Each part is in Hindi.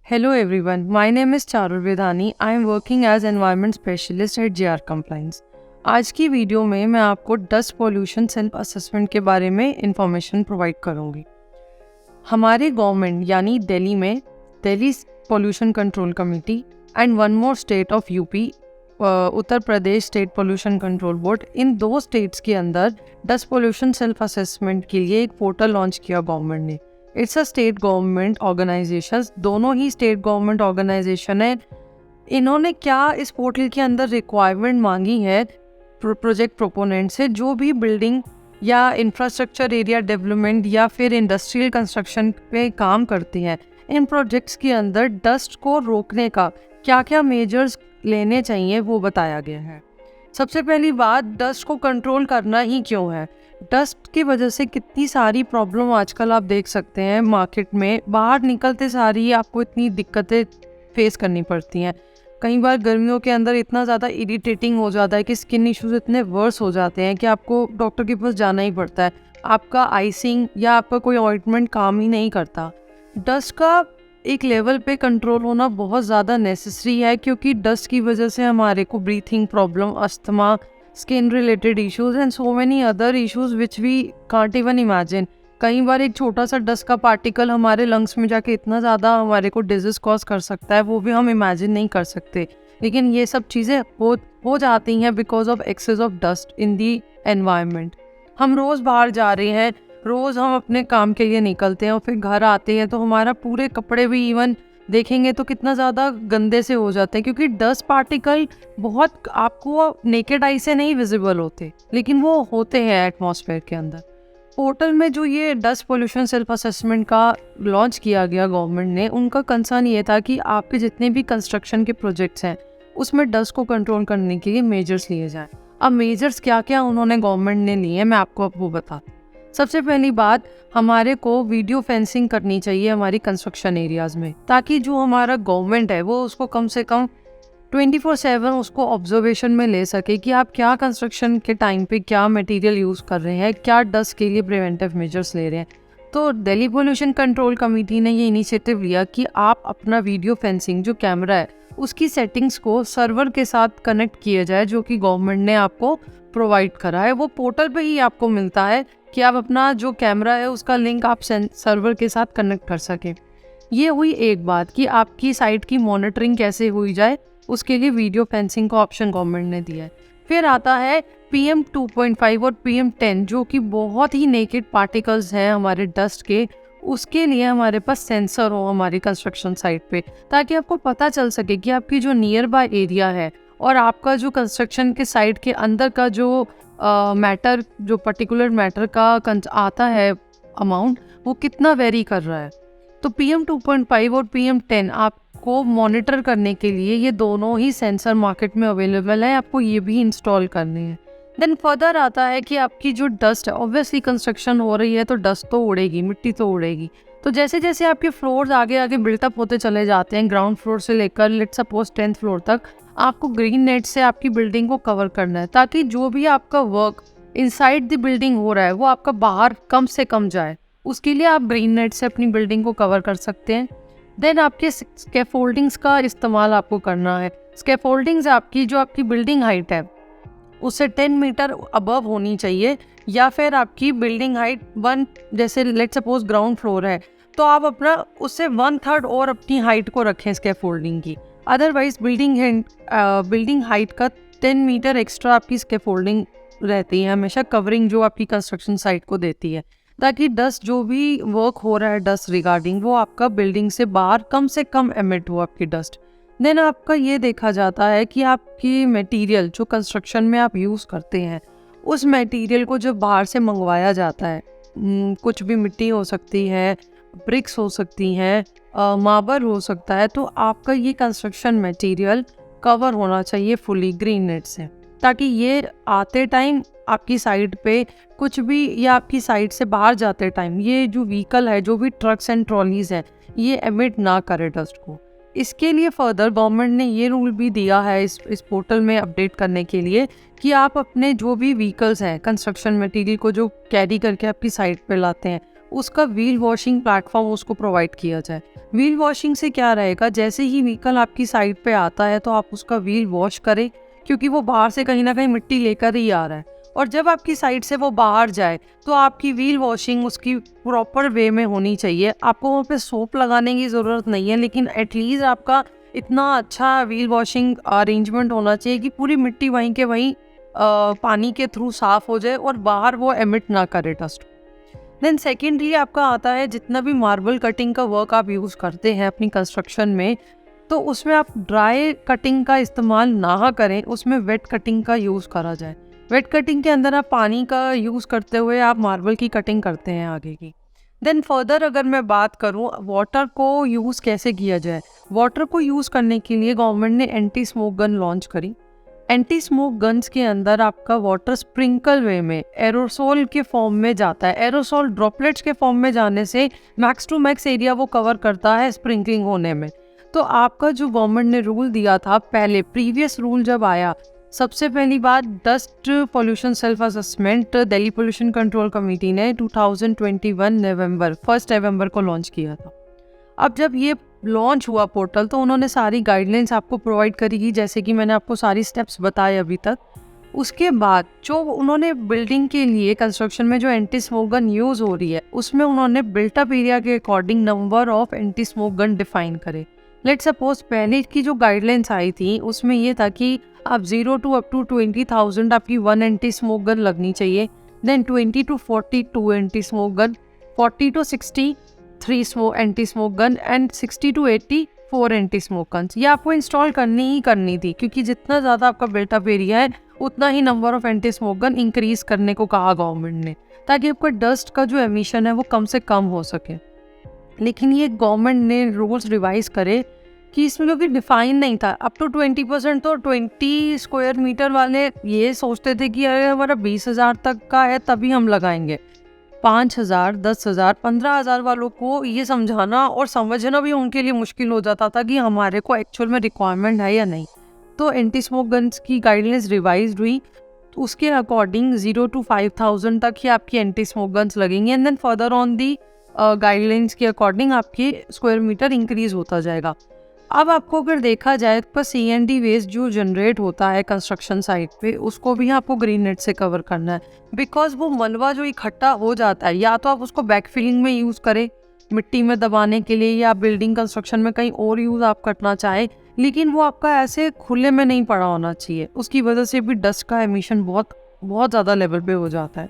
Hello everyone, my name is Charul Vedani. I am working as environment specialist at JR Compliance. आज की वीडियो में मैं आपको डस्ट पोल्यूशन सेल्फ असेसमेंट के बारे में इंफॉर्मेशन प्रोवाइड करूंगी। हमारे गवर्नमेंट यानी दिल्ली में Delhi pollution control committee and one more state of UP Uttar Pradesh state pollution control board, इन दो स्टेट्स के अंदर डस्ट पोल्यूशन सेल्फ असेसमेंट के लिए एक पोर्टल लॉन्च किया गवर्नमेंट ने। It's a state government organisation, दोनों ही स्टेट गवर्नमेंट ऑर्गेनाइजेशन है। इन्होंने क्या इस पोर्टल के अंदर रिक्वायरमेंट मांगी है प्रोजेक्ट प्रोपोनेंट से, जो भी बिल्डिंग या इंफ्रास्ट्रक्चर एरिया डेवलपमेंट या फिर इंडस्ट्रियल कंस्ट्रक्शन पे काम करती हैं, इन प्रोजेक्ट्स के अंदर डस्ट को रोकने का क्या क्या मेजर्स लेने चाहिए वो बताया गया है। सबसे पहली बात, डस्ट को कंट्रोल करना ही क्यों है। डस्ट की वजह से कितनी सारी प्रॉब्लम आजकल आप देख सकते हैं मार्केट में, बाहर निकलते सारी आपको इतनी दिक्कतें फेस करनी पड़ती हैं। कई बार गर्मियों के अंदर इतना ज़्यादा इरिटेटिंग हो जाता है कि स्किन इश्यूज इतने वर्स हो जाते हैं कि आपको डॉक्टर के पास जाना ही पड़ता है। आपका आइसिंग या आपका कोई ऑइंटमेंट काम ही नहीं करता। डस्ट का एक लेवल पे कंट्रोल होना बहुत ज़्यादा नेसेसरी है, क्योंकि डस्ट की वजह से हमारे को breathing problem, asthma, skin related issues and so many other issues which we can't even imagine. कई बार एक छोटा सा डस्ट का पार्टिकल हमारे लंग्स में जाके इतना ज़्यादा हमारे को डिजीज कॉज कर सकता है, वो भी हम इमेजिन नहीं कर सकते। लेकिन ये सब चीज़ें हो जाती हैं because of excess of dust in the environment. हम रोज़ बाहर जा रहे हैं, रोज़ हम अपने काम के लिए निकलते हैं और फिर घर आते हैं तो हमारा पूरे कपड़े भी इवन देखेंगे तो कितना ज़्यादा गंदे से हो जाते हैं, क्योंकि डस्ट पार्टिकल बहुत आपको नेकेड आई से नहीं विजिबल होते, लेकिन वो होते हैं एटमॉस्फेयर के अंदर। पोर्टल में जो ये डस्ट पोल्यूशन सेल्फ असेसमेंट का लॉन्च किया गया गवर्नमेंट ने, उनका कंसर्न ये था कि आपके जितने भी कंस्ट्रक्शन के प्रोजेक्ट्स हैं उसमें डस्ट को कंट्रोल करने के लिए मेजर्स लिए जाएँ। अब मेजर्स क्या क्या उन्होंने गवर्नमेंट ने लिए, मैं आपको अब वो बता। सबसे पहली बात, हमारे को वीडियो फेंसिंग करनी चाहिए हमारी कंस्ट्रक्शन एरियाज़ में, ताकि जो हमारा गवर्नमेंट है वो उसको कम से कम 24/7 उसको ऑब्जर्वेशन में ले सके कि आप क्या कंस्ट्रक्शन के टाइम पे क्या मटेरियल यूज़ कर रहे हैं, क्या डस्ट के लिए प्रिवेंटिव मेजर्स ले रहे हैं। तो दिल्ली पोल्यूशन कंट्रोल कमेटी ने ये इनिशिएटिव लिया कि आप अपना वीडियो फेंसिंग जो कैमरा है उसकी सेटिंग्स को सर्वर के साथ कनेक्ट किया जाए, जो कि गवर्नमेंट ने आपको प्रोवाइड करा है। वो पोर्टल पे ही आपको मिलता है कि आप अपना जो कैमरा है उसका लिंक आप सर्वर के साथ कनेक्ट कर सकें। ये हुई एक बात कि आपकी साइट की मॉनिटरिंग कैसे हुई जाए, उसके लिए वीडियो फेंसिंग का ऑप्शन गवर्नमेंट ने दिया है। फिर आता है PM 2.5 और PM 10, जो कि बहुत ही नेकेड पार्टिकल्स हैं हमारे डस्ट के। उसके लिए हमारे पास सेंसर हो हमारी कंस्ट्रक्शन साइट पे, ताकि आपको पता चल सके कि आपकी जो नियर बाय एरिया है और आपका जो कंस्ट्रक्शन के साइट के अंदर का जो मैटर, जो पर्टिकुलर मैटर का आता है अमाउंट, वो कितना वेरी कर रहा है। तो PM 2.5 और PM 10 आपको मॉनिटर करने के लिए ये दोनों ही सेंसर मार्केट में अवेलेबल है, आपको ये भी इंस्टॉल करने हैं। देन फर्दर आता है कि आपकी जो डस्ट है, ऑब्वियसली कंस्ट्रक्शन हो रही है तो डस्ट तो उड़ेगी, मिट्टी तो उड़ेगी। तो जैसे जैसे आपके फ्लोर्स आगे आगे बिल्टअप होते चले जाते हैं, ग्राउंड फ्लोर से लेकर लेट्स सपोज 10th फ्लोर तक, आपको ग्रीन नेट से आपकी बिल्डिंग को कवर करना है, ताकि जो भी आपका वर्क इनसाइड द बिल्डिंग हो रहा है वो आपका बाहर कम से कम जाए। उसके लिए आप ग्रीन नेट से अपनी बिल्डिंग को कवर कर सकते हैं। देन आपके स्कैफोल्डिंग्स का इस्तेमाल आपको करना है। स्कैफोल्डिंग्स आपकी जो आपकी बिल्डिंग हाइट है उससे 10 मीटर अबव होनी चाहिए, या फिर आपकी बिल्डिंग हाइट 1, जैसे लेट्स सपोज ग्राउंड फ्लोर है तो आप अपना उससे 1/3 और अपनी हाइट को रखें स्कैफोल्डिंग की। अदरवाइज बिल्डिंग हाइट का 10 मीटर एक्स्ट्रा आपकी स्कैफोल्डिंग रहती है हमेशा, कवरिंग जो आपकी कंस्ट्रक्शन साइट को देती है, ताकि डस्ट जो भी वर्क हो रहा है डस्ट रिगार्डिंग, वो आपका बिल्डिंग से बाहर कम से कम एमिट हो आपकी डस्ट। देन आपका ये देखा जाता है कि आपकी मटेरियल जो कंस्ट्रक्शन में आप यूज़ करते हैं, उस मटेरियल को जब बाहर से मंगवाया जाता है, कुछ भी मिट्टी हो सकती है, ब्रिक्स हो सकती हैं, मार्बल हो सकता है, तो आपका ये कंस्ट्रक्शन मटेरियल कवर होना चाहिए फुली ग्रीन नेट से, ताकि ये आते टाइम आपकी साइड पे कुछ भी, या आपकी साइड से बाहर जाते टाइम ये जो व्हीकल है, जो भी ट्रक्स एंड ट्रॉलीज हैं, ये एमिट ना करे डस्ट को। इसके लिए फर्दर गवर्नमेंट ने ये रूल भी दिया है इस पोर्टल में अपडेट करने के लिए कि आप अपने जो भी व्हीकल्स हैं कंस्ट्रक्शन मटेरियल को जो कैरी करके आपकी साइट पे लाते हैं, उसका व्हील वॉशिंग प्लेटफॉर्म उसको प्रोवाइड किया जाए। व्हील वॉशिंग से क्या रहेगा, जैसे ही व्हीकल आपकी साइड पे आता है तो आप उसका व्हील वॉश करें, क्योंकि वो बाहर से कहीं ना कहीं मिट्टी लेकर ही आ रहा है। और जब आपकी साइड से वो बाहर जाए तो आपकी व्हील वॉशिंग उसकी प्रॉपर वे में होनी चाहिए। आपको वहाँ पे सोप लगाने की ज़रूरत नहीं है, लेकिन एटलीस्ट आपका इतना अच्छा व्हील वॉशिंग अरेंजमेंट होना चाहिए कि पूरी मिट्टी वहीं के वहीं पानी के थ्रू साफ़ हो जाए और बाहर वो एमिट ना करे डस्ट। देन सेकेंडली आपका आता है, जितना भी मार्बल कटिंग का वर्क आप यूज़ करते हैं अपनी कंस्ट्रक्शन में, तो उसमें आप ड्राई कटिंग का इस्तेमाल ना करें, उसमें वेट कटिंग का यूज़ करा जाए। वेट कटिंग के अंदर आप पानी का यूज़ करते हुए आप मार्बल की कटिंग करते हैं आगे की। देन फर्दर अगर मैं बात करूं वाटर को यूज़ कैसे किया जाए, वाटर को यूज़ करने के लिए गवर्नमेंट ने एंटी स्मोक गन लॉन्च करी। एंटी स्मोक गन्स के अंदर आपका वाटर स्प्रिंकल वे में एरोसोल के फॉर्म में जाता है। एरोसोल ड्रॉपलेट्स के फॉर्म में जाने से मैक्स टू मैक्स एरिया वो कवर करता है स्प्रिंकलिंग होने में। तो आपका जो गवर्नमेंट ने रूल दिया था पहले, प्रीवियस रूल जब आया, सबसे पहली बात dust pollution self assessment Delhi pollution control committee ने 2021 नवंबर 1 नवंबर को लॉन्च किया था। अब जब ये लॉन्च हुआ पोर्टल तो उन्होंने सारी गाइडलाइंस आपको प्रोवाइड करी, जैसे कि मैंने आपको सारी स्टेप्स बताए अभी तक। उसके बाद जो उन्होंने बिल्डिंग के लिए कंस्ट्रक्शन में जो एंटी स्मोक गन यूज़ हो रही है उसमें उन्होंने बिल्टअप एरिया के according number of anti smoke gun define करे। लेट सपोज पहले की जो गाइडलाइंस आई थी उसमें ये था कि आप 0 to up to 20,000 आपकी 1 एंटी स्मोक गन लगनी चाहिए। Then 20 to 40 2 anti smoke gun, 40 to 60 3 anti smoke gun and 60 to 80 4 anti smoke guns. ये आपको इंस्टॉल करनी ही करनी थी, क्योंकि जितना ज़्यादा आपका बिल्टअप एरिया है उतना ही number of anti smoke gun increase करने को कहा गवर्नमेंट ने, ताकि आपका डस्ट का जो एमिशन है वो कम से कम हो सके। लेकिन ये गवर्नमेंट ने रूल्स रिवाइज करे कि इसमें क्योंकि डिफाइन नहीं था अप टू 20%, तो 20 स्क्वायर मीटर वाले ये सोचते थे कि अरे हमारा 20,000 तक का है तभी हम लगाएंगे। 5,000, 10,000, 15,000 वालों को ये समझाना और समझना भी उनके लिए मुश्किल हो जाता था कि हमारे को एक्चुअल में रिक्वायरमेंट है या नहीं। तो एंटी स्मोक गन्स की गाइडलाइंस रिवाइज हुई, तो उसके अकॉर्डिंग 0 to 5,000 तक ही आपकी एंटी स्मोक गन्स लगेंगी and then further on the guidelines के अकॉर्डिंग आपके स्क्वायर मीटर इंक्रीज होता जाएगा। अब आपको अगर देखा जाए तो CND वेस्ट जो जनरेट होता है कंस्ट्रक्शन साइट पे उसको भी आपको ग्रीन नेट से कवर करना है, बिकॉज वो मलबा जो इकट्ठा हो जाता है या तो आप उसको बैकफिलिंग में यूज़ करें मिट्टी में दबाने के लिए, या बिल्डिंग कंस्ट्रक्शन में कहीं और यूज़ आप करना चाहे, लेकिन वो आपका ऐसे खुले में नहीं पड़ा होना चाहिए। उसकी वजह से भी डस्ट का एमिशन बहुत बहुत ज़्यादा लेवल पे हो जाता है।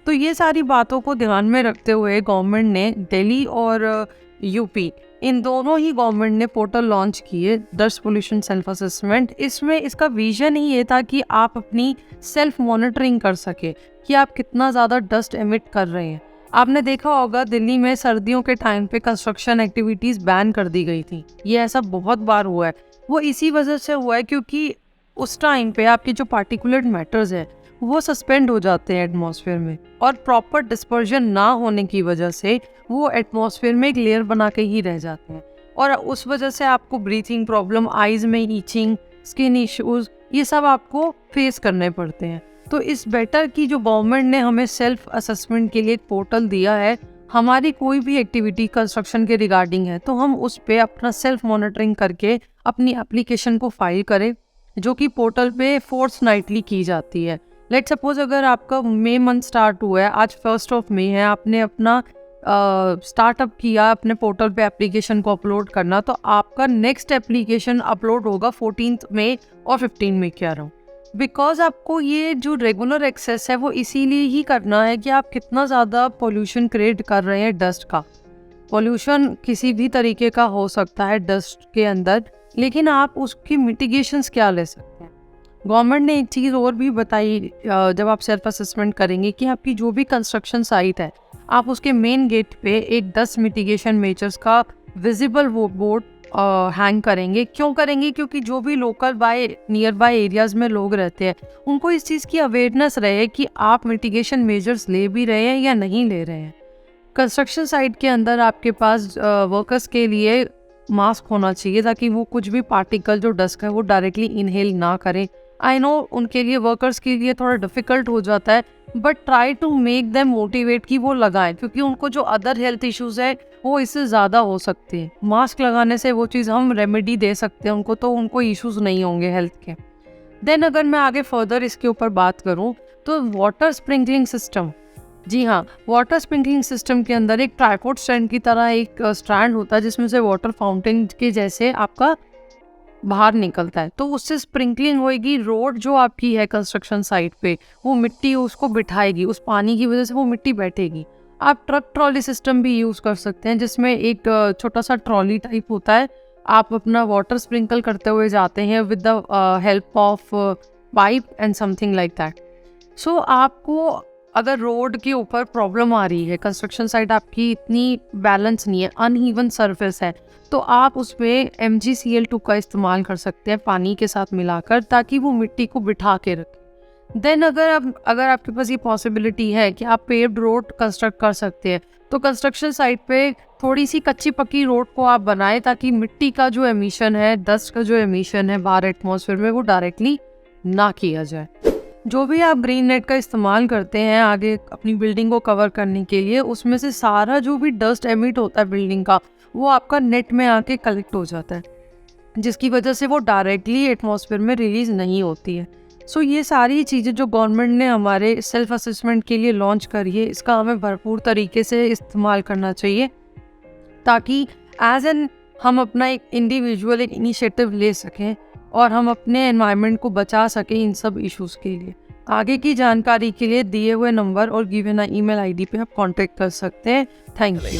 तो ये सारी बातों को ध्यान में रखते हुए गवर्नमेंट ने दिल्ली और यूपी इन दोनों ही गवर्नमेंट ने पोर्टल लॉन्च किए डस्ट पोल्यूशन सेल्फ असेसमेंट। इसमें इसका विजन ही ये था कि आप अपनी सेल्फ मॉनिटरिंग कर सके कि आप कितना ज़्यादा डस्ट एमिट कर रहे हैं। आपने देखा होगा दिल्ली में सर्दियों के टाइम पे कंस्ट्रक्शन एक्टिविटीज़ बैन कर दी गई थी। ये ऐसा बहुत बार हुआ है। वो इसी वजह से हुआ है क्योंकि उस टाइम पे आपके जो पार्टिकुलेट मैटर्स है वो सस्पेंड हो जाते हैं एटमॉस्फेयर में, और प्रॉपर डिस्पर्जन ना होने की वजह से वो एटमॉस्फेयर में एक लेयर बना के ही रह जाते हैं, और उस वजह से आपको ब्रीथिंग प्रॉब्लम, आइज़ में ईचिंग, स्किन इश्यूज़, ये सब आपको फेस करने पड़ते हैं। तो इस बेटर की जो गवर्नमेंट ने हमें सेल्फ असेसमेंट के लिए एक पोर्टल दिया है, हमारी कोई भी एक्टिविटी कंस्ट्रक्शन के रिगार्डिंग है तो हम उस पर अपना सेल्फ मॉनिटरिंग करके अपनी एप्लीकेशन को फाइल करें, जो कि पोर्टल पे फोर्टनाइटली की जाती है। लेट सपोज अगर आपका मई मंथ स्टार्ट हुआ है, आज 1 मई है, आपने अपना स्टार्टअप किया अपने पोर्टल पे एप्लीकेशन को अपलोड करना, तो आपका नेक्स्ट एप्लीकेशन अपलोड होगा 14 मई और 15 मई कह रहा हूँ। बिकॉज आपको ये जो रेगुलर एक्सेस है वो इसीलिए ही करना है कि आप कितना ज़्यादा पोल्यूशन क्रिएट कर रहे हैं डस्ट का। पोल्यूशन किसी भी तरीके का हो सकता है डस्ट के अंदर, लेकिन आप उसकी मिटिगेशंस क्या ले सकते हैं। गवर्नमेंट ने एक चीज़ और भी बताई, जब आप सेल्फ असेसमेंट करेंगे कि आपकी जो भी कंस्ट्रक्शन साइट है आप उसके मेन गेट पे एक 10 मिटिगेशन मेजर्स का विजिबल वो बोर्ड हैंग करेंगे। क्यों करेंगे? क्योंकि जो भी लोकल नियर बाय एरियाज़ में लोग रहते हैं उनको इस चीज़ की अवेयरनेस रहे कि आप मिटिगेशन मेजर्स ले भी रहे हैं या नहीं ले रहे हैं। कंस्ट्रक्शन साइट के अंदर आपके पास वर्कर्स के लिए मास्क होना चाहिए ताकि वो कुछ भी पार्टिकल जो डस्ट का है वो डायरेक्टली इनहेल ना करें। आई नो उनके लिए, वर्कर्स के लिए थोड़ा डिफ़िकल्ट हो जाता है, but try to make them motivate कि वो लगाएं, क्योंकि उनको जो अदर हेल्थ इश्यूज़ है वो इससे ज़्यादा हो सकती है। मास्क लगाने से वो चीज़ हम रेमेडी दे सकते हैं उनको, तो उनको इश्यूज़ नहीं होंगे हेल्थ के। देन अगर मैं आगे फर्दर इसके ऊपर बात करूँ तो वाटर स्प्रिंकलिंग सिस्टम, जी हाँ, वाटर स्प्रिंकलिंग सिस्टम के अंदर एक ट्राइपॉड स्टैंड की तरह एक स्टैंड होता है जिसमें से वाटर फाउंटेन के जैसे आपका बाहर निकलता है, तो उससे स्प्रिंकलिंग होएगी। रोड जो आपकी है कंस्ट्रक्शन साइट पे, वो मिट्टी उसको बिठाएगी, उस पानी की वजह से वो मिट्टी बैठेगी। आप ट्रक ट्रॉली सिस्टम भी यूज़ कर सकते हैं, जिसमें एक छोटा सा ट्रॉली टाइप होता है, आप अपना वाटर स्प्रिंकल करते हुए जाते हैं with the help of pipe and something like that. So आपको अगर रोड के ऊपर प्रॉब्लम आ रही है, कंस्ट्रक्शन साइट आपकी इतनी बैलेंस नहीं है, अनइवन सरफेस है, तो आप उस पर MgCl2 का इस्तेमाल कर सकते हैं पानी के साथ मिलाकर, ताकि वो मिट्टी को बिठा के रखें। देन अगर आपके पास ये पॉसिबिलिटी है कि आप पेव्ड रोड कंस्ट्रक्ट कर सकते हैं, तो कंस्ट्रक्शन साइट पे थोड़ी सी कच्ची पक्की रोड को आप बनाएं, ताकि मिट्टी का जो एमिशन है, डस्ट का जो एमिशन है बाहर एटमॉस्फेयर में, वो डायरेक्टली ना किया जाए। जो भी आप ग्रीन नेट का इस्तेमाल करते हैं आगे अपनी बिल्डिंग को कवर करने के लिए, उसमें से सारा जो भी डस्ट एमिट होता है बिल्डिंग का, वो आपका नेट में आके कलेक्ट हो जाता है, जिसकी वजह से वो डायरेक्टली एटमॉस्फेयर में रिलीज नहीं होती है। सो ये सारी चीज़ें जो गवर्नमेंट ने हमारे सेल्फ असेसमेंट के लिए लॉन्च करी है, इसका हमें भरपूर तरीके से इस्तेमाल करना चाहिए, ताकि एज एन हम अपना एक इंडिविजुअल एक इनिशिएटिव ले सकें और हम अपने एनवायरनमेंट को बचा सकें इन सब इश्यूज़ के लिए। आगे की जानकारी के लिए दिए हुए नंबर और गिवन ईमेल आईडी पे आप कांटेक्ट कर सकते हैं। Thank you.